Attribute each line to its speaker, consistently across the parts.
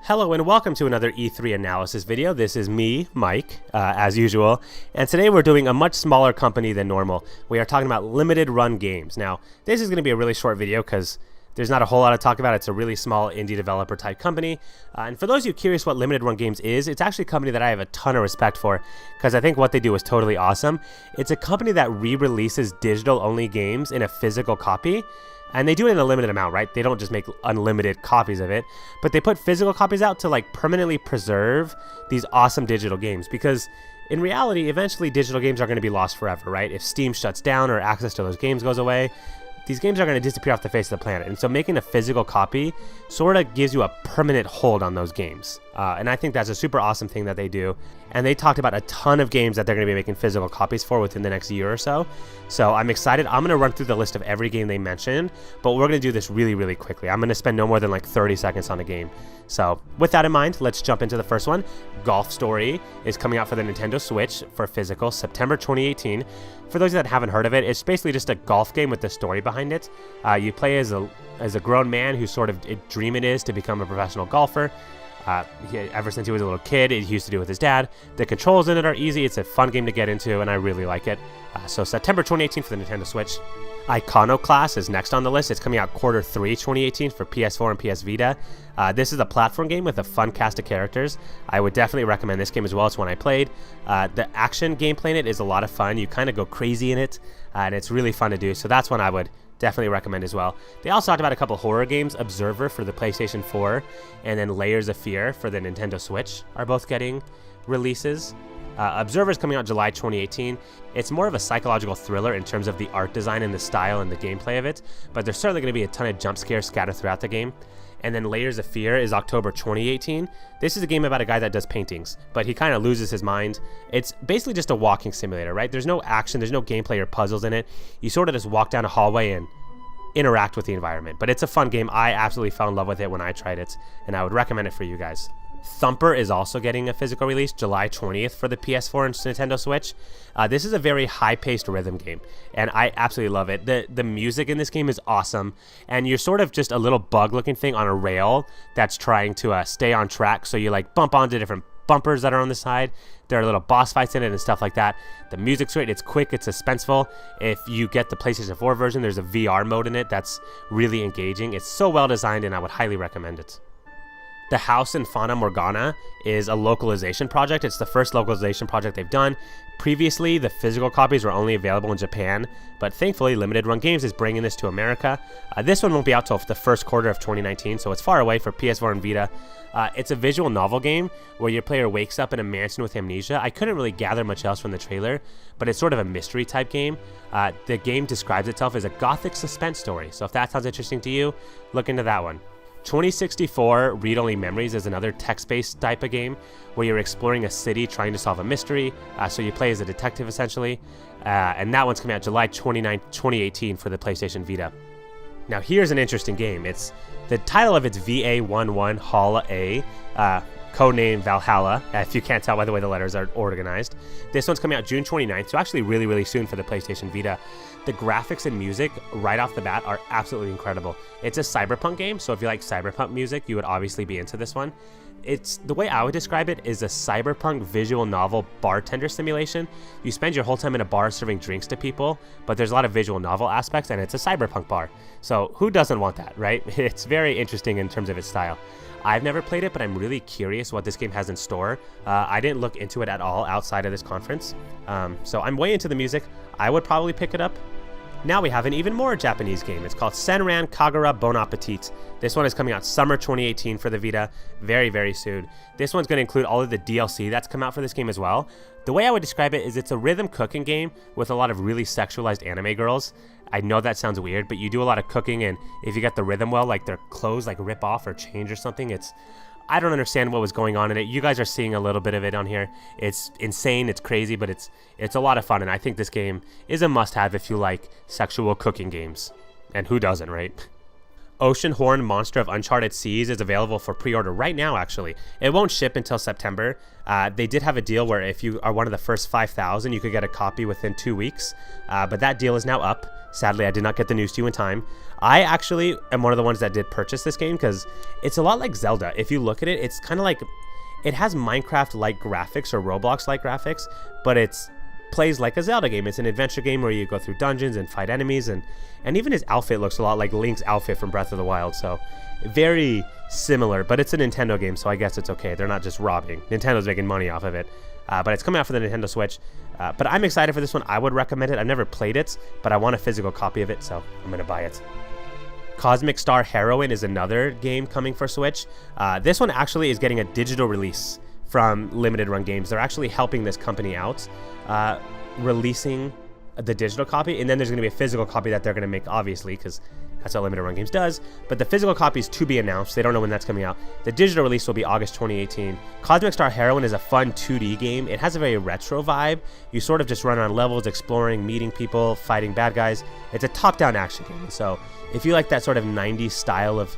Speaker 1: Hello and welcome to another E3 analysis video. This is me, Mike, as usual, and today we're doing a much smaller company than normal. We are talking about limited run games. Now, this is going to be a really short video because there's not a whole lot to talk about. It's a really small indie developer type company. And for those of you curious what limited run games is, it's actually a company that I have a ton of respect for because I think what they do is totally awesome. It's a company that re-releases digital only games in a physical copy. And they do it in a limited amount, right? They don't just make unlimited copies of it, but they put physical copies out to like permanently preserve these awesome digital games, because in reality, eventually digital games are going to be lost forever, right? If Steam shuts down or access to those games goes away, these games are going to disappear off the face of the planet. And so making a physical copy sort of gives you a permanent hold on those games. And I think that's a super awesome thing that they do. And they talked about a ton of games that they're going to be making physical copies for within the next year or so. So I'm excited. I'm going to run through the list of every game they mentioned, but we're going to do this really, really quickly. I'm going to spend no more than like 30 seconds on a game. So with that in mind, let's jump into the first one. Golf Story is coming out for the Nintendo Switch for physical September 2018. For those that haven't heard of it, it's basically just a golf game with a story behind it. You play as a grown man whose sort of dream it is to become a professional golfer. Ever since he was a little kid, he used to do it with his dad. The controls in it are easy. It's a fun game to get into, and I really like it. So September 2018 for the Nintendo Switch. Iconoclast is next on the list. It's coming out quarter 3 2018 for PS4 and PS Vita. This is a platform game with a fun cast of characters. I would definitely recommend this game as well. It's one I played. The action gameplay in it is a lot of fun. You kind of go crazy in it, and it's really fun to do. So that's one I would definitely recommend as well. They also talked about a couple horror games. Observer for the PlayStation 4 and then Layers of Fear for the Nintendo Switch are both getting releases. Observer is coming out July 2018. It's more of a psychological thriller in terms of the art design and the style and the gameplay of it, but there's certainly going to be a ton of jump scares scattered throughout the game. And then Layers of Fear is October 2018. This is a game about a guy that does paintings, but he kind of loses his mind. It's basically just a walking simulator, right? There's no action, there's no gameplay or puzzles in it. You sort of just walk down a hallway and interact with the environment. But it's a fun game. I absolutely fell in love with it when I tried it, and I would recommend it for you guys. Thumper is also getting a physical release July 20th for the PS4 and Nintendo Switch. This is a very high-paced rhythm game, and I absolutely love it. The music in this game is awesome, and you're sort of just a little bug-looking thing on a rail that's trying to stay on track, so you like bump onto different bumpers that are on the side. There are little boss fights in it and stuff like that. The music's great, it's quick, it's suspenseful. If you get the PlayStation 4 version, there's a VR mode in it that's really engaging. It's so well designed, and I would highly recommend it. The House in Fata Morgana is a localization project. It's the first localization project they've done. Previously, the physical copies were only available in Japan, but thankfully, Limited Run Games is bringing this to America. This one won't be out till the first quarter of 2019, so it's far away for PS4 and Vita. It's a visual novel game where your player wakes up in a mansion with amnesia. I couldn't really gather much else from the trailer, but it's sort of a mystery type game. The game describes itself as a gothic suspense story, so if that sounds interesting to you, look into that one. 2064 Read-Only Memories is another text-based type of game where you're exploring a city trying to solve a mystery, so you play as a detective essentially, and that one's coming out July 29, 2018 for the PlayStation Vita. Now here's an interesting game. It's the title of it's VA11 Hall A, codename Valhalla, if you can't tell by the way the letters are organized. This one's coming out June 29th, so actually really, really soon for the PlayStation Vita. The graphics and music right off the bat are absolutely incredible. It's a cyberpunk game, so if you like cyberpunk music, you would obviously be into this one. It's the way I would describe it is a cyberpunk visual novel bartender simulation. You spend your whole time in a bar serving drinks to people, but there's a lot of visual novel aspects, and it's a cyberpunk bar. So who doesn't want that, right? It's very interesting in terms of its style. I've never played it, but I'm really curious what this game has in store. I didn't look into it at all outside of this conference, so I'm way into the music. I would probably pick it up. Now we have an even more Japanese game. It's called Senran Kagura Bon Appetit. This one is coming out summer 2018 for the Vita, very, very soon. This one's going to include all of the DLC that's come out for this game as well. The way I would describe it is it's a rhythm cooking game with a lot of really sexualized anime girls. I know that sounds weird, but you do a lot of cooking, and if you get the rhythm well, like their clothes like rip off or change or something, I don't understand what was going on in it. You guys are seeing a little bit of it on here. It's insane, it's crazy, but it's a lot of fun, and I think this game is a must-have if you like sexual cooking games. And who doesn't, right? Ocean Horn Monster of Uncharted Seas is available for pre-order right now, actually. It won't ship until September. They did have a deal where if you are one of the first 5,000, you could get a copy within 2 weeks. But that deal is now up. Sadly, I did not get the news to you in time. I actually am one of the ones that did purchase this game because it's a lot like Zelda. If you look at it, it's kind of like, it has Minecraft-like graphics or Roblox-like graphics, but it's plays like a Zelda game. It's an adventure game where you go through dungeons and fight enemies, and even his outfit looks a lot like Link's outfit from Breath of the Wild, so very similar, but it's a Nintendo game, so I guess it's okay. They're not just robbing. Nintendo's making money off of it, but it's coming out for the Nintendo Switch, but I'm excited for this one. I would recommend it. I've never played it, but I want a physical copy of it, so I'm going to buy it. Cosmic Star Heroine is another game coming for Switch. This one actually is getting a digital release from Limited Run Games. They're actually helping this company out, releasing the digital copy, and then there's going to be a physical copy that they're going to make, obviously, because that's what Limited Run Games does. But the physical copy is to be announced. They don't know when that's coming out. The digital release will be August 2018. Cosmic Star Heroine is a fun 2D game. It has a very retro vibe. You sort of just run around levels, exploring, meeting people, fighting bad guys. It's a top-down action game. So if you like that sort of 90s style of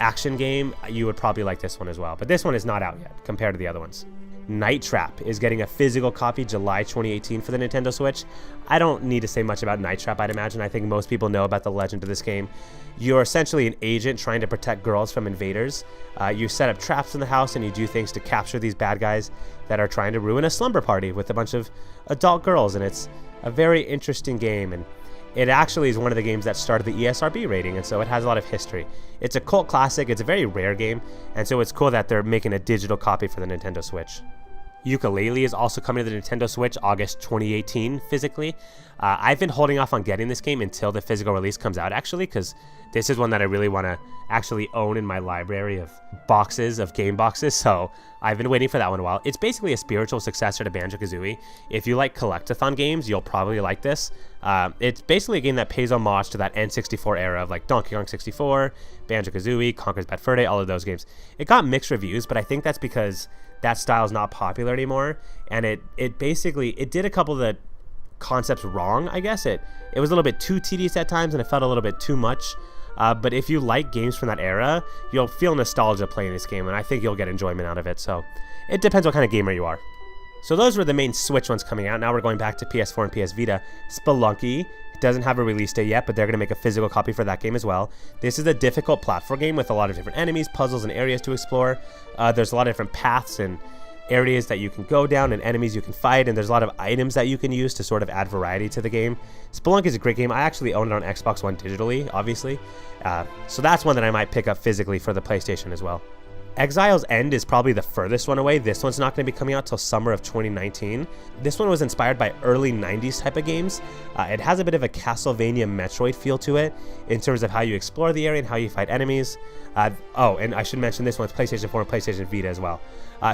Speaker 1: action game, you would probably like this one as well. But this one is not out yet compared to the other ones. Night Trap is getting a physical copy July 2018 for the Nintendo Switch. I don't need to say much about Night Trap, I'd imagine. I think most people know about the legend of this game. You're essentially an agent trying to protect girls from invaders. You set up traps in the house and you do things to capture these bad guys that are trying to ruin a slumber party with a bunch of adult girls, and it's a very interesting game, and it actually is one of the games that started the ESRB rating, and so it has a lot of history. It's a cult classic, it's a very rare game, and so it's cool that they're making a digital copy for the Nintendo Switch. Yooka-Laylee is also coming to the Nintendo Switch August 2018 physically. I've been holding off on getting this game until the physical release comes out, actually, because this is one that I really want to actually own in my library of boxes, of game boxes, so I've been waiting for that one a while. It's basically a spiritual successor to Banjo-Kazooie. If you like collectathon games, you'll probably like this. It's basically a game that pays homage to that N64 era of like Donkey Kong 64, Banjo-Kazooie, Conker's Bad Fur Day, all of those games. It got mixed reviews, but I think that's because that style is not popular anymore, and it basically did a couple of the concepts wrong, I guess. It was a little bit too tedious at times, and it felt a little bit too much. But if you like games from that era, you'll feel nostalgia playing this game, and I think you'll get enjoyment out of it. So it depends what kind of gamer you are. So those were the main Switch ones coming out. Now we're going back to PS4 and PS Vita. Spelunky doesn't have a release date yet, but they're going to make a physical copy for that game as well. This is a difficult platform game with a lot of different enemies, puzzles, and areas to explore. There's a lot of different paths and areas that you can go down and enemies you can fight, and there's a lot of items that you can use to sort of add variety to the game. Spelunky is a great game. I actually own it on Xbox One digitally, obviously. So that's one that I might pick up physically for the PlayStation as well. Exile's End is probably the furthest one away. This one's not going to be coming out till summer of 2019. This one was inspired by early 90s type of games. It has a bit of a Castlevania Metroid feel to it in terms of how you explore the area and how you fight enemies. Oh, and I should mention this one's PlayStation 4 and PlayStation Vita as well.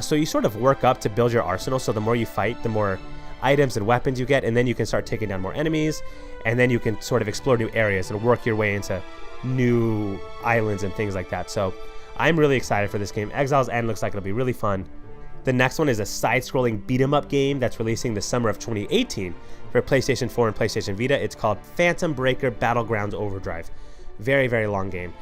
Speaker 1: So you sort of work up to build your arsenal, so the more you fight, the more items and weapons you get, and then you can start taking down more enemies, and then you can sort of explore new areas and work your way into new islands and things like that. So I'm really excited for this game. Exile's End looks like it'll be really fun. The next one is a side-scrolling beat-em-up game that's releasing the summer of 2018 for PlayStation 4 and PlayStation Vita. It's called Phantom Breaker Battlegrounds Overdrive. Very, very long game.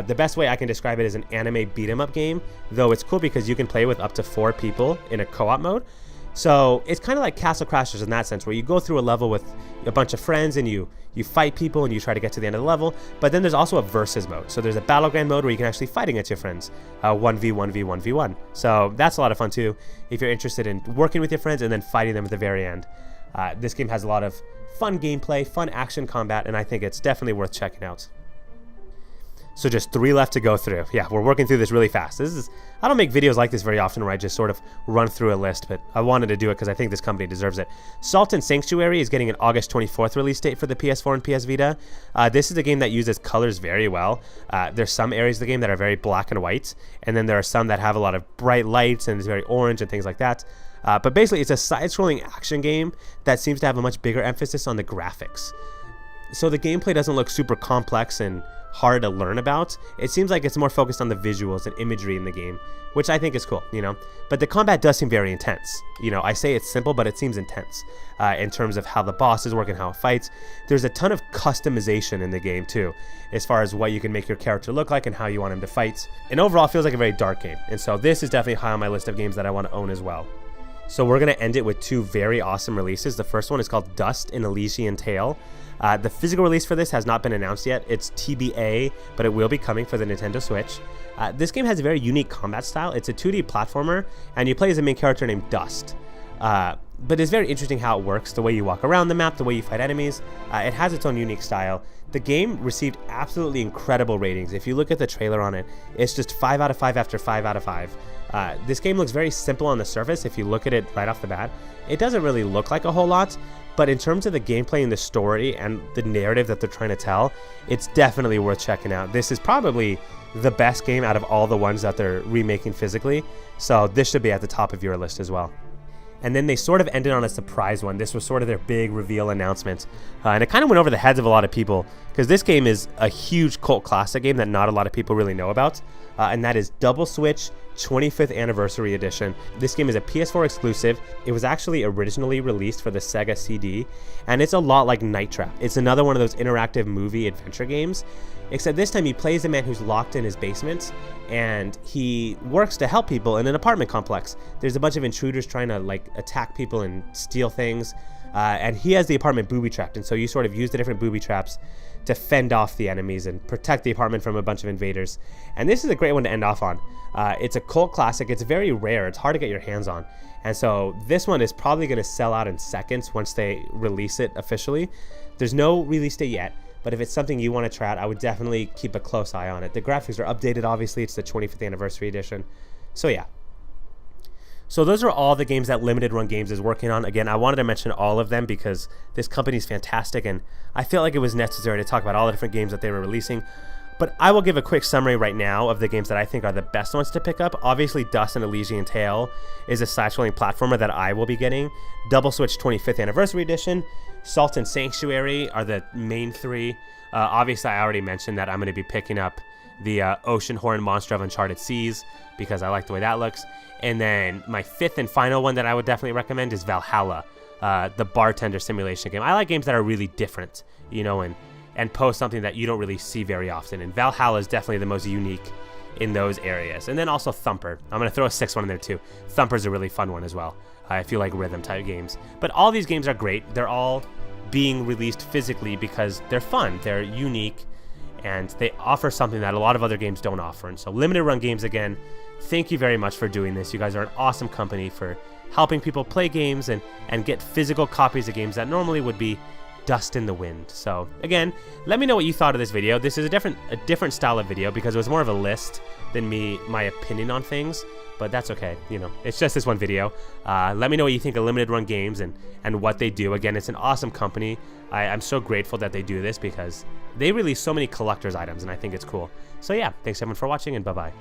Speaker 1: The best way I can describe it is an anime beat-em-up game, though it's cool because you can play with up to 4 people in a co-op mode. So it's kind of like Castle Crashers in that sense, where you go through a level with a bunch of friends and you fight people and you try to get to the end of the level. But then there's also a versus mode. So there's a battleground mode where you can actually fight against your friends, 1v1v1v1. So that's a lot of fun too, if you're interested in working with your friends and then fighting them at the very end. This game has a lot of fun gameplay, fun action combat, and I think it's definitely worth checking out. So just 3 left to go through. Yeah, we're working through this really fast. I don't make videos like this very often where I just sort of run through a list, but I wanted to do it because I think this company deserves it. Salt and Sanctuary is getting an August 24th release date for the PS4 and PS Vita. This is a game that uses colors very well. There's some areas of the game that are very black and white, and then there are some that have a lot of bright lights and it's very orange and things like that. But basically, it's a side-scrolling action game that seems to have a much bigger emphasis on the graphics. So the gameplay doesn't look super complex and hard to learn about. It seems like it's more focused on the visuals and imagery in the game, which I think is cool, you know. But the combat does seem very intense. You know, I say it's simple, but it seems intense in terms of how the bosses work and how it fights. There's a ton of customization in the game too, as far as what you can make your character look like and how you want him to fight. And overall, it feels like a very dark game. And so this is definitely high on my list of games that I want to own as well. So we're going to end it with two very awesome releases. The first one is called Dust: An Elysian Tale. The physical release for this has not been announced yet. It's TBA, but it will be coming for the Nintendo Switch. This game has a very unique combat style. It's a 2D platformer, and you play as a main character named Dust. But it's very interesting how it works, the way you walk around the map, the way you fight enemies. It has its own unique style. The game received absolutely incredible ratings. If you look at the trailer on it, it's just 5 out of 5 after 5 out of 5. This game looks very simple on the surface if you look at it right off the bat. It doesn't really look like a whole lot, but in terms of the gameplay and the story and the narrative that they're trying to tell, it's definitely worth checking out. This is probably the best game out of all the ones that they're remaking physically, so this should be at the top of your list as well. And then they sort of ended on a surprise one. This was sort of their big reveal announcement. And it kind of went over the heads of a lot of people, because this game is a huge cult classic game that not a lot of people really know about. And that is Double Switch 25th Anniversary Edition. This game is a PS4 exclusive. It was actually originally released for the Sega CD, and it's a lot like Night Trap. It's another one of those interactive movie adventure games, except this time he plays a man who's locked in his basement, and he works to help people in an apartment complex. There's a bunch of intruders trying to like attack people and steal things, and he has the apartment booby-trapped, and so you sort of use the different booby traps to fend off the enemies and protect the apartment from a bunch of invaders. And this is a great one to end off on. It's a cult classic. It's very rare. It's hard to get your hands on. And so this one is probably going to sell out in seconds once they release it officially. There's no release date yet, but if it's something you want to try out, I would definitely keep a close eye on it. The graphics are updated, obviously. It's the 25th Anniversary Edition. So yeah. So those are all the games that Limited Run Games is working on. Again, I wanted to mention all of them because this company is fantastic, and I feel like it was necessary to talk about all the different games that they were releasing. But I will give a quick summary right now of the games that I think are the best ones to pick up. Obviously, Dust: An Elysian Tale is a side-scrolling platformer that I will be getting. Double Switch 25th Anniversary Edition, Salt and Sanctuary are the main three. Obviously, I already mentioned that I'm going to be picking up the Ocean Horn Monster of Uncharted Seas because I like the way that looks. And then my fifth and final one that I would definitely recommend is Valhalla, the bartender simulation game. I like games that are really different, you know, and pose something that you don't really see very often. And Valhalla is definitely the most unique in those areas. And then also Thumper. I'm going to throw a sixth one in there too. Thumper's a really fun one as well. I feel like rhythm type games. But all these games are great. They're all being released physically because they're fun. They're unique. And they offer something that a lot of other games don't offer. And so Limited Run Games, again, thank you very much for doing this. You guys are an awesome company for helping people play games and get physical copies of games that normally would be dust in the wind. So again, let me know what you thought of this video. This is a different style of video because it was more of a list than my opinion on things, but that's okay. You know, it's just this one video. Let me know what you think of Limited Run Games and what they do. Again, it's an awesome company. I'm so grateful that they do this because they release so many collector's items, and I think it's cool. So yeah, thanks everyone for watching, and bye-bye.